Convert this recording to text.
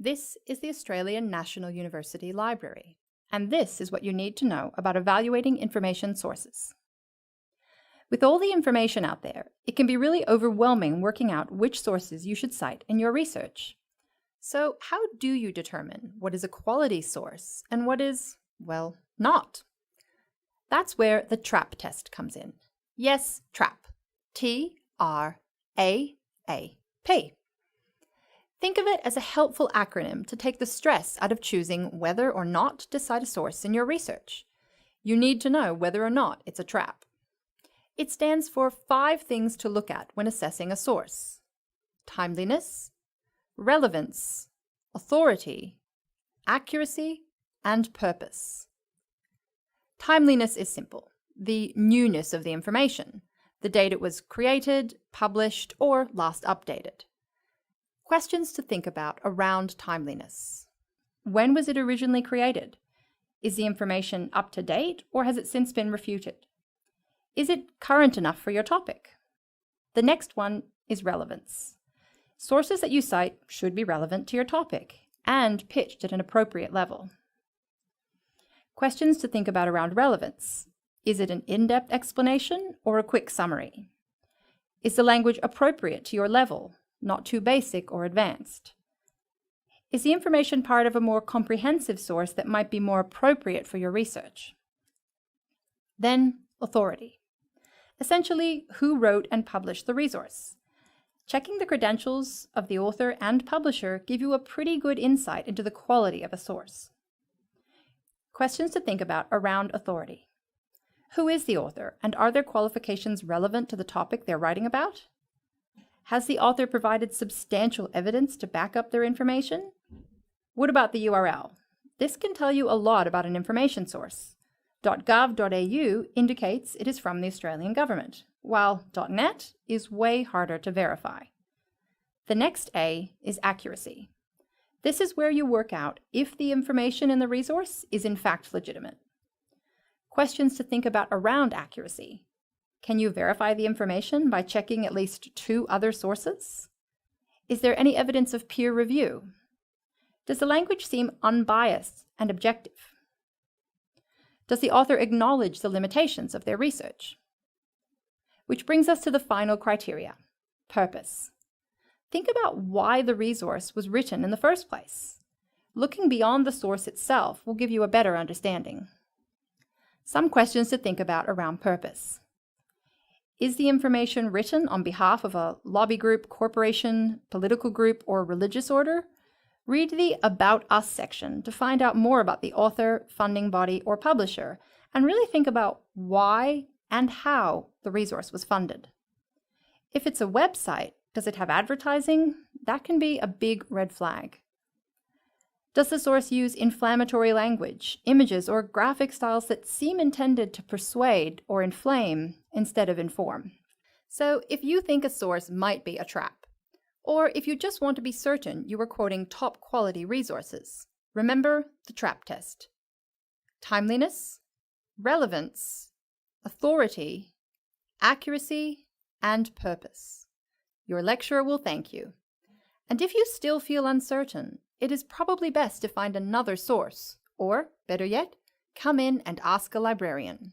This is the Australian National University Library, and this is what you need to know about evaluating information sources. With all the information out there, it can be really overwhelming working out which sources you should cite in your research. So how do you determine what is a quality source and what is, well, not? That's where the TRAP test comes in. Yes, TRAP. T-R-A-A-P. Think of it as a helpful acronym to take the stress out of choosing whether or not to cite a source in your research. You need to know whether or not it's a trap. It stands for 5 things to look at when assessing a source: timeliness, relevance, authority, accuracy, and purpose. Timeliness is simple: the newness of the information, the date it was created, published, or last updated. Questions to think about around timeliness. When was it originally created? Is the information up to date, or has it since been refuted? Is it current enough for your topic? The next one is relevance. Sources that you cite should be relevant to your topic and pitched at an appropriate level. Questions to think about around relevance. Is it an in-depth explanation or a quick summary? Is the language appropriate to your level, not too basic or advanced? Is the information part of a more comprehensive source that might be more appropriate for your research? Then, authority. Essentially, who wrote and published the resource. Checking the credentials of the author and publisher give you a pretty good insight into the quality of a source. Questions to think about around authority. Who is the author, and are their qualifications relevant to the topic they're writing about? Has the author provided substantial evidence to back up their information? What about the URL? This can tell you a lot about an information source. .gov.au indicates it is from the Australian government, while .net is way harder to verify. The next A is accuracy. This is where you work out if the information in the resource is in fact legitimate. Questions to think about around accuracy. Can you verify the information by checking at least 2 other sources? Is there any evidence of peer review? Does the language seem unbiased and objective? Does the author acknowledge the limitations of their research? Which brings us to the final criteria: purpose. Think about why the resource was written in the first place. Looking beyond the source itself will give you a better understanding. Some questions to think about around purpose. Is the information written on behalf of a lobby group, corporation, political group, or religious order? Read the About Us section to find out more about the author, funding body, or publisher, and really think about why and how the resource was funded. If it's a website, does it have advertising? That can be a big red flag. Does the source use inflammatory language, images, or graphic styles that seem intended to persuade or inflame instead of inform? So if you think a source might be a trap, or if you just want to be certain you are quoting top quality resources, remember the TRAP test. Timeliness, relevance, authority, accuracy, and purpose. Your lecturer will thank you. And if you still feel uncertain, it is probably best to find another source, or, better yet, come in and ask a librarian.